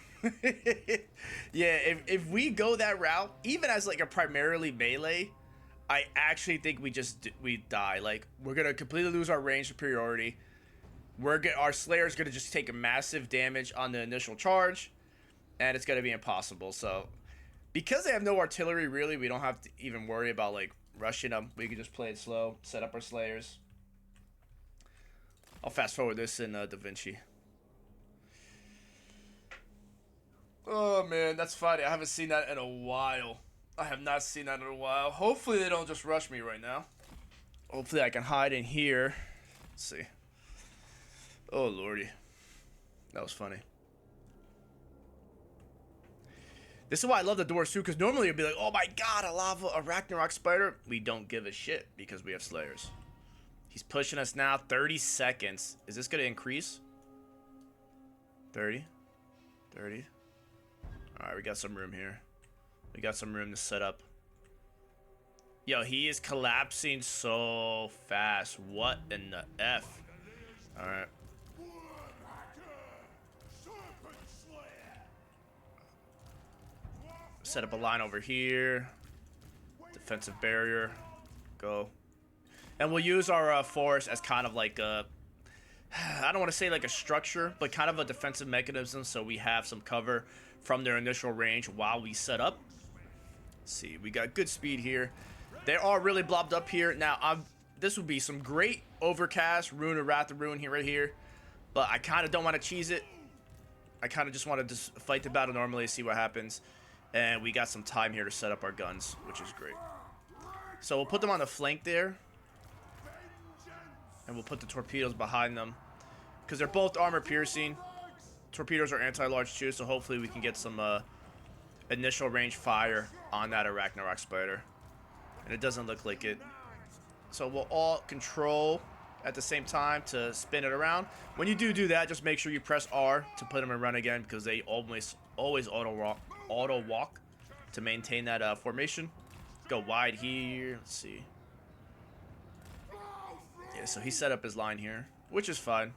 Yeah, if we go that route, even as like a primarily melee, I actually think we die. Like, we're gonna completely lose our range superiority. Our Slayer's gonna just take a massive damage on the initial charge, and it's gonna be impossible. So, because they have no artillery, really, we don't have to even worry about like rushing them. We can just play it slow, set up our Slayers. I'll fast forward this in Da Vinci. Oh man, that's funny. I haven't seen that in a while. I have not seen that in a while. Hopefully they don't just rush me right now. Hopefully I can hide in here. Let's see. Oh lordy. That was funny. This is why I love the Dwarfs too, because normally it'd be like, oh my god, a Ragnarok spider. We don't give a shit because we have Slayers. He's pushing us now. 30 seconds. Is this going to increase? 30. 30. Alright, we got some room here. We got some room to set up. Yo, he is collapsing so fast. What in the F? Alright. Set up a line over here. Defensive barrier. Go. And we'll use our forest as kind of like a... I don't want to say like a structure, but kind of a defensive mechanism, so we have some cover from their initial range while we set up. Let's see, we got good speed here. They are really blobbed up here. Now, this would be some great overcast, Rune or Wrath of Ruin here, right here. But I kind of don't want to cheese it. I kind of just want to just fight the battle normally, see what happens. And we got some time here to set up our guns, which is great. So we'll put them on the flank there. And we'll put the torpedoes behind them. Because they're both armor piercing. Torpedoes are anti-large too, so hopefully we can get some initial range fire on that Ragnarok spider. And it doesn't look like it. So we'll all control at the same time to spin it around. When you do that, just make sure you press R to put them in run again, because they always auto walk to maintain that formation. Let's go wide here. Let's see. Yeah, so he set up his line here, which is fine.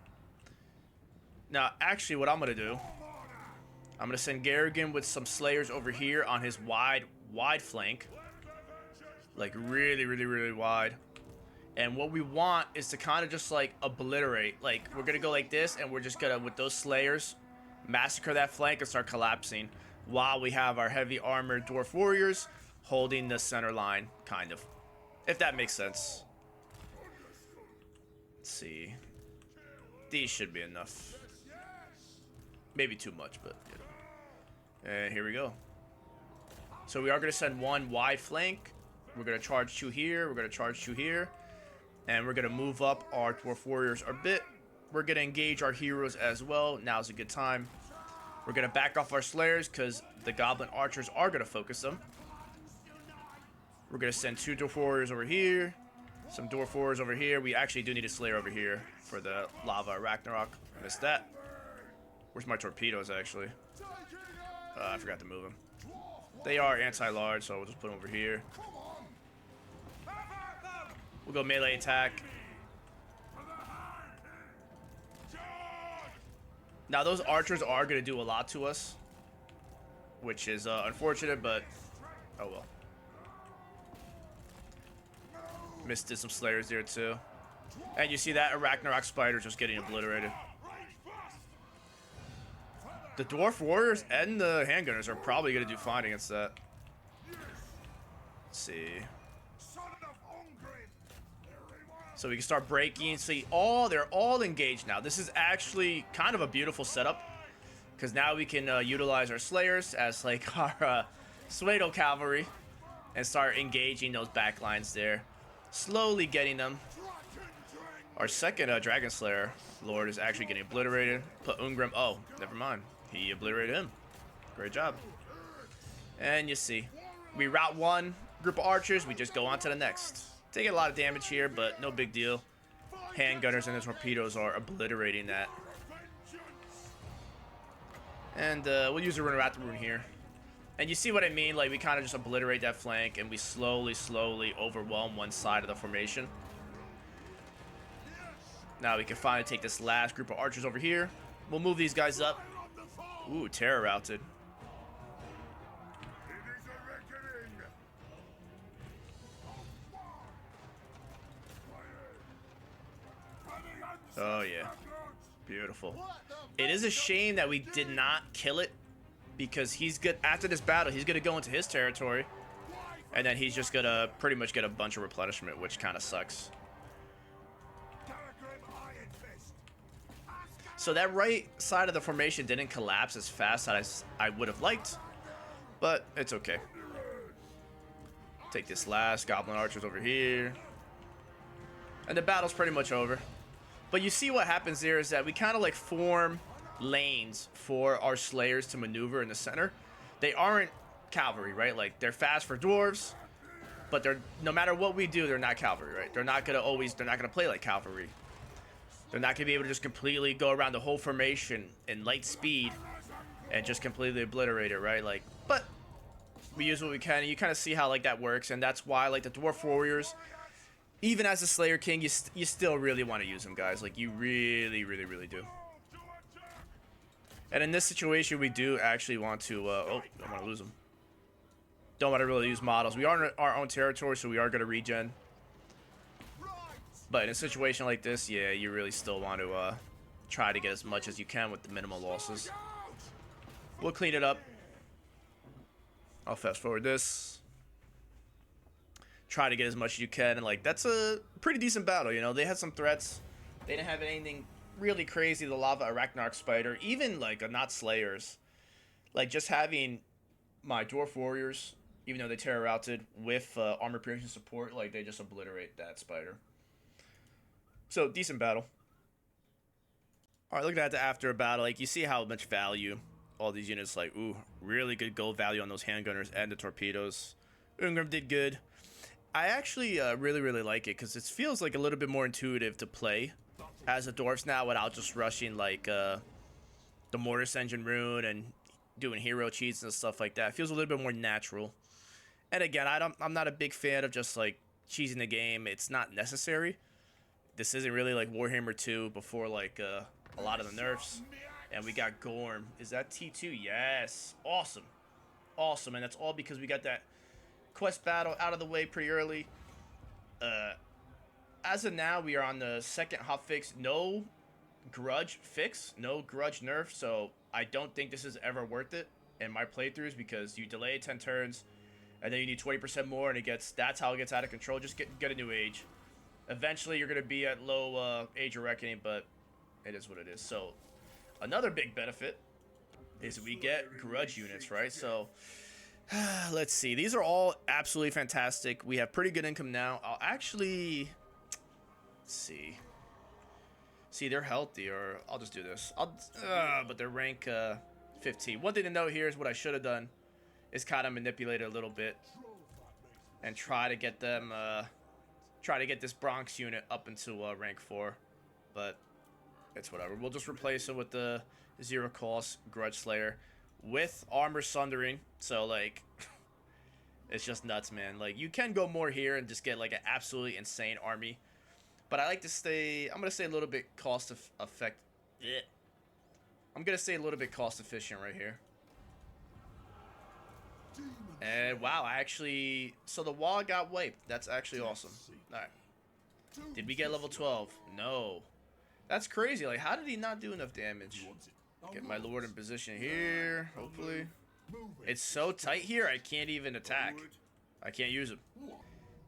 Now, actually, what I'm going to do, I'm going to send Garrigan with some Slayers over here on his wide flank. Like, really wide. And what we want is to kind of just, like, obliterate. Like, we're going to go like this, and we're just going to, with those Slayers, massacre that flank and start collapsing. While we have our heavy armored Dwarf Warriors holding the center line, kind of. If that makes sense. Let's see. These should be enough. Maybe too much, but you know. And here we go. So we are going to send one wide flank. We're going to charge two here. We're going to charge two here. And we're going to move up our Dwarf Warriors a bit. We're going to engage our heroes as well. Now's a good time. We're going to back off our Slayers because the Goblin Archers are going to focus them. We're going to send two Dwarf Warriors over here. Some Dwarf Warriors over here. We actually do need a Slayer over here for the Lava Ragnarok. I missed that. Where's my torpedoes, actually? I forgot to move them. They are anti-large, so we'll just put them over here. We'll go melee attack. Now, those archers are going to do a lot to us, which is unfortunate, but oh well. Missed some Slayers there, too. And you see that Ragnarok spider just getting obliterated. The Dwarf Warriors and the Handgunners are probably going to do fine against that. Let's see. So we can start breaking. See, they're all engaged now. This is actually kind of a beautiful setup, because now we can utilize our Slayers as like our pseudo cavalry and start engaging those back lines there. Slowly getting them. Our second Dragon Slayer Lord is actually getting obliterated. Put Ungrim. Oh, never mind. He obliterated him. Great job. And you see, we route one group of archers. We just go on to the next. Taking a lot of damage here, but no big deal. Handgunners and the torpedoes are obliterating that. And we'll use a Wrath of Ruin here. And you see what I mean? Like, we kind of just obliterate that flank, and we slowly overwhelm one side of the formation. Now we can finally take this last group of archers over here. We'll move these guys up. Ooh, terror routed. It is a reckoning. Oh yeah, beautiful. It is a shame that we did not kill it, because he's good after this battle. He's gonna go into his territory, and then he's just gonna pretty much get a bunch of replenishment, which kind of sucks. So that right side of the formation didn't collapse as fast as I would have liked, but it's okay. Take this last goblin archers over here, and the battle's pretty much over. But you see what happens there is that we kind of like form lanes for our slayers to maneuver in the center. They aren't cavalry, right? Like, they're fast for dwarves, but they're, no matter what we do, they're not cavalry, right? They're not gonna play like cavalry. They're not gonna be able to just completely go around the whole formation in light speed and just completely obliterate it, right? Like, but we use what we can, and you kind of see how like that works, and that's why like the dwarf warriors, even as a Slayer King, you still really want to use them, guys. Like, you really, really, really do. And in this situation, we do actually want to... oh, don't want to lose them. Don't want to really use models. We are in our own territory, so we are going to regen. But in a situation like this, yeah, you really still want to try to get as much as you can with the minimal losses. We'll clean it up. I'll fast forward this. Try to get as much as you can, and like, that's a pretty decent battle, you know. They had some threats. They didn't have anything really crazy. The lava arachnarch spider, even like not slayers, like just having my dwarf warriors, even though they terror routed with armor piercing support, like they just obliterate that spider. So decent battle. All right, looking at the after battle, like you see how much value all these units, like, ooh, really good gold value on those handgunners and the torpedoes. Ungrim did good. I actually really, really like it, because it feels like a little bit more intuitive to play as a Dwarfs now without just rushing like the Mortis Engine rune and doing hero cheats and stuff like that. It feels a little bit more natural. And again, I'm not a big fan of just like cheesing the game. It's not necessary. This isn't really like Warhammer 2 before like a lot of the nerfs. And we got Gorm. Is that T2? Yes. Awesome. Awesome. And that's all because we got that quest battle out of the way pretty early. As of now, we are on the second hotfix. No grudge fix, no grudge nerf, so I don't think this is ever worth it in my playthroughs, because you delay 10 turns and then you need 20% more, and that's how it gets out of control. Just get a new age. Eventually you're gonna be at low age of reckoning, but it is what it is. So another big benefit is we get grudge units, right? So let's see. These are all absolutely fantastic. We have pretty good income now. I'll actually... Let's see. See, they're healthy, or I'll just do this. But they're rank 15. One thing to note here is what I should have done is kind of manipulate it a little bit and try to get them... try to get this Bronx unit up into rank 4. But it's whatever. We'll just replace it with the 0 cost Grudge Slayer with Armor Sundering. So, like, it's just nuts, man. Like, you can go more here and just get, like, an absolutely insane army. But I like to stay... I'm going to say a little bit cost effect... Yeah. I'm going to say a little bit cost efficient right here. And, wow, I actually... So, the wall got wiped. That's actually awesome. Alright. Did we get level 12? No. That's crazy. Like, how did he not do enough damage? Get my lord in position here, hopefully. It's so tight here, I can't even attack. I can't use him.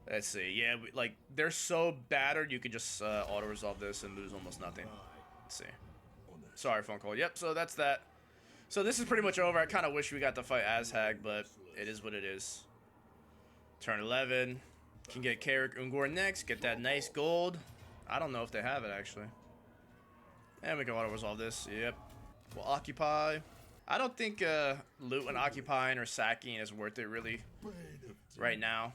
Let's see. Yeah, like, they're so battered, you can just auto-resolve this and lose almost nothing. Let's see. Sorry, phone call. Yep, so that's that. So this is pretty much over. I kind of wish we got to fight Azhag, but it is what it is. Turn 11. Can get Carrick Ungor next. Get that nice gold. I don't know if they have it, actually. And we can auto-resolve this. Yep. We'll occupy. I don't think loot and occupying or sacking is worth it, really, right now.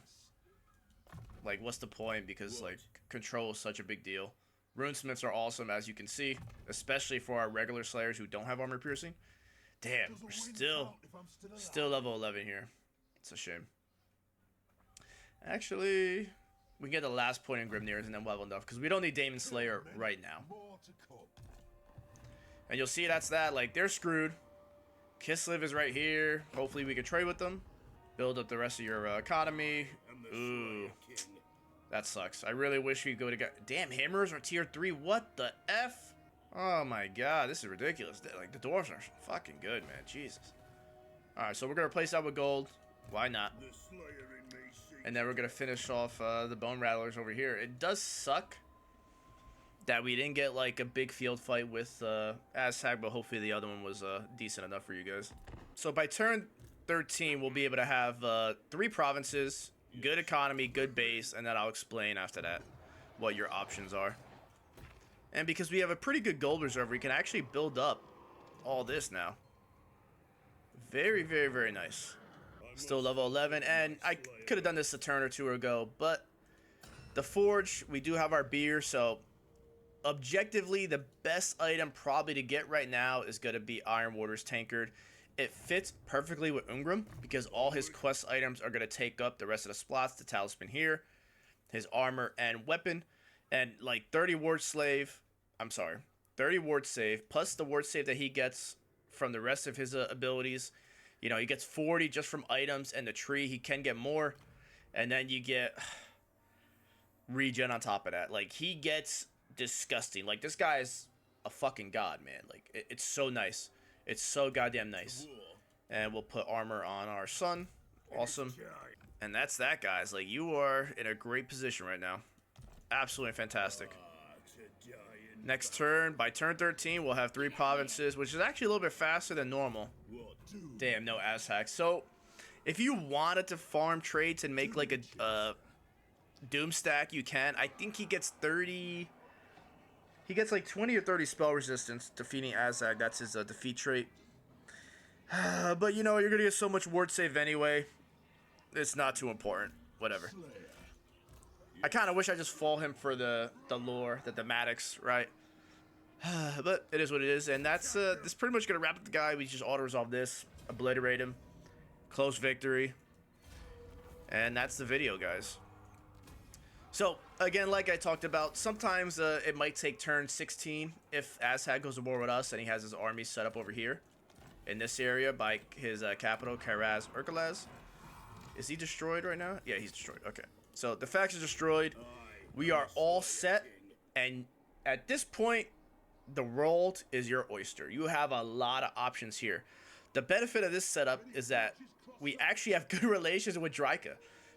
Like, what's the point? Because, like, control is such a big deal. Runesmiths are awesome, as you can see, especially for our regular slayers who don't have armor piercing. Damn, we're still level 11 here. It's a shame. Actually, we can get the last point in Grimneers and then we'll have enough, because we don't need Demon Slayer right now. And you'll see that's that. Like, they're screwed. Kislev is right here. Hopefully we can trade with them. Build up the rest of your economy. Ooh. That sucks. I really wish we go to... Damn, hammers are tier 3. What the F? Oh my god, this is ridiculous. Like, the dwarves are fucking good, man. Jesus. Alright, so we're going to replace that with gold. Why not? And then we're going to finish off the bone rattlers over here. It does suck that we didn't get, like, a big field fight with Aztec, but hopefully the other one was decent enough for you guys. So by turn 13, we'll be able to have 3 provinces, good economy, good base, and then I'll explain after that what your options are. And because we have a pretty good gold reserve, we can actually build up all this now. Very, very, very nice. Still level 11, and I could have done this a turn or two ago, but the forge, we do have our beer, so objectively, the best item probably to get right now is going to be Iron Water's Tankard. It fits perfectly with Ungrim because all his quest items are going to take up the rest of the slots. The talisman here, his armor and weapon, and like 30 ward save. I'm sorry, 30 ward save plus the ward save that he gets from the rest of his abilities. You know, he gets 40 just from items and the tree. He can get more, and then you get regen on top of that. Like, he gets disgusting. Like, this guy is a fucking god, man. Like, it's so nice. It's so goddamn nice. And we'll put armor on our son. Awesome. And that's that, guys. Like, you are in a great position right now. Absolutely fantastic. Next turn, by turn 13, we'll have 3 provinces, which is actually a little bit faster than normal. Damn, no Aztecs. So, if you wanted to farm traits and make like a doom stack, you can. I think he gets 30... He gets like 20 or 30 spell resistance defeating Azag. That's his defeat trait. But you know, you're going to get so much ward save anyway. It's not too important. Whatever. I kind of wish I just fall him for the lore, the thematics, right? But it is what it is. And that's this pretty much going to wrap up the guy. We just auto-resolve this. Obliterate him. Close victory. And that's the video, guys. So, again, like I talked about, sometimes it might take turn 16 if Aztec goes to war with us and he has his army set up over here in this area by his capital, Kairaz Urkalaz. Is he destroyed right now? Yeah, he's destroyed. Okay. So, the faction's destroyed. We are all set. And at this point, the world is your oyster. You have a lot of options here. The benefit of this setup is that we actually have good relations with Draika.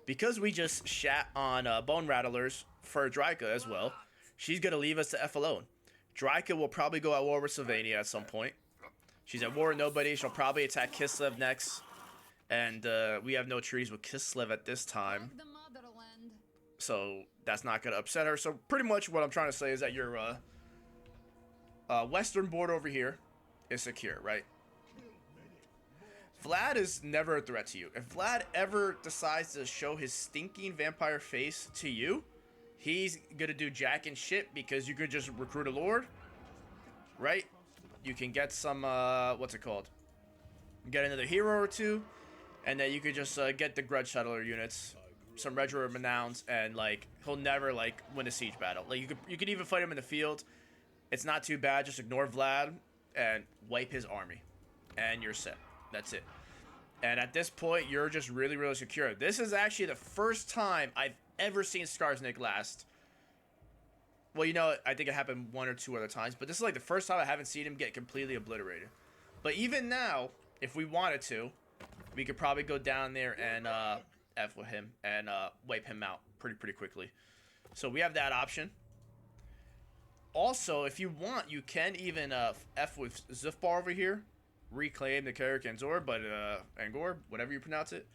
Because we just shat on Bone Rattlers for Draika as well, she's going to leave us to F alone. Draika will probably go at war with Sylvania at some point. She's at war with nobody. She'll probably attack Kislev next. And we have no trees with Kislev at this time. So that's not going to upset her. So pretty much what I'm trying to say is that your western border over here is secure, right? Vlad is never a threat to you. If Vlad ever decides to show his stinking vampire face to you, he's gonna do jack and shit because you could just recruit a lord, right? You can get some, what's it called? Get another hero or two, and then you could just get the grudge settler units, some Regiment of Renowns, and like he'll never like win a siege battle. Like you could even fight him in the field. It's not too bad. Just ignore Vlad and wipe his army, and you're set. That's it. And at this point, you're just really, really secure. This is actually the first time I've ever seen Skarsnik last. Well, you know, I think it happened 1 or 2 other times, but this is like the first time I haven't seen him get completely obliterated. But even now, if we wanted to, we could probably go down there and F with him and wipe him out pretty quickly. So we have that option. Also, if you want, you can even F with Zufbar over here. Reclaim the Carrick Angor, but Angor, whatever you pronounce it.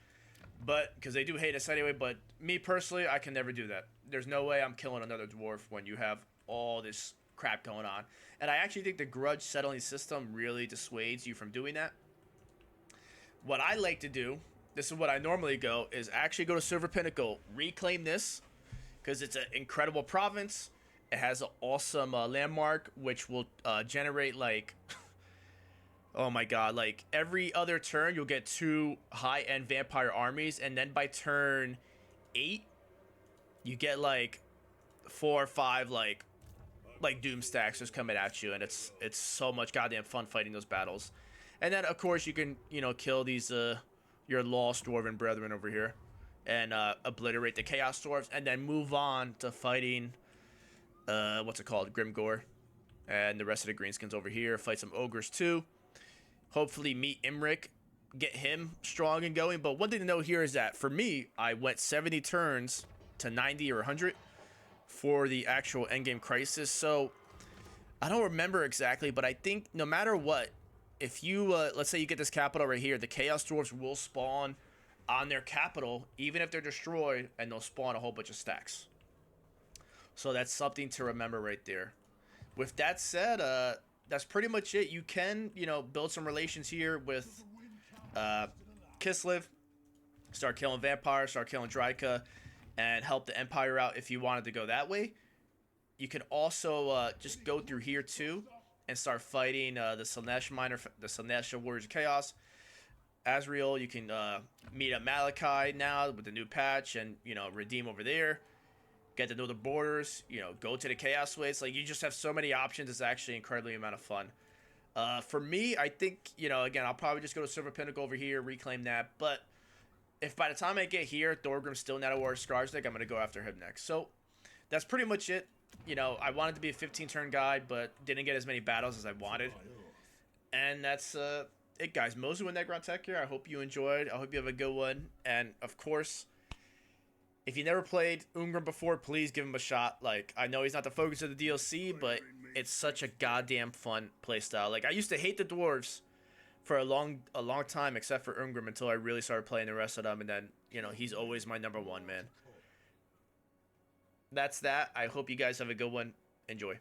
But because they do hate us anyway, but me personally, I can never do that. There's no way I'm killing another dwarf when you have all this crap going on. And I actually think the grudge settling system really dissuades you from doing that. What I like to do, this is what I normally go, is actually go to Silver Pinnacle, reclaim this, because it's an incredible province. It has an awesome landmark, which will generate like... Oh my god, like every other turn you'll get 2 high-end vampire armies, and then by turn 8 you get like 4 or 5 like doom stacks just coming at you, and it's so much goddamn fun fighting those battles. And then, of course, you can, kill these, your lost dwarven brethren over here. And obliterate the Chaos Dwarves. And then move on to fighting, what's it called? Grimgore. And the rest of the greenskins over here. Fight some ogres, too. Hopefully meet Imric. Get him strong and going. But one thing to note here is that, for me, I went 70 turns to 90 or 100 for the actual endgame crisis. So, I don't remember exactly, but I think no matter what, if you, let's say you get this capital right here, the Chaos Dwarves will spawn on their capital, even if they're destroyed, and they'll spawn a whole bunch of stacks. So that's something to remember right there. With that said, that's pretty much it. You can, build some relations here with Kislev, start killing vampires, start killing Dryka, and help the Empire out if you wanted to go that way. You can also just go through here too and start fighting the Slaanesh Warriors of Chaos. Azrael, you can meet up Malachi now with the new patch and, redeem over there. Get to know the borders, go to the Chaos Ways. Like, you just have so many options. It's actually incredibly amount of fun. For me, I think, again, I'll probably just go to Silver Pinnacle over here, reclaim that. But if by the time I get here, Thorgrim's still not a War of Scars deck, I'm going to go after him next. So, that's pretty much it. I wanted to be a 15-turn guide, but didn't get as many battles as I wanted. And that's it, guys. Mozu and Negron here. I hope you enjoyed. I hope you have a good one. And, of course, if you never played Ungrim before, please give him a shot. Like, I know he's not the focus of the DLC, but it's such a goddamn fun playstyle. Like, I used to hate the Dwarves for a long time, except for Ungrim, until I really started playing the rest of them. And then, he's always my number one, man. That's that. I hope you guys have a good one. Enjoy.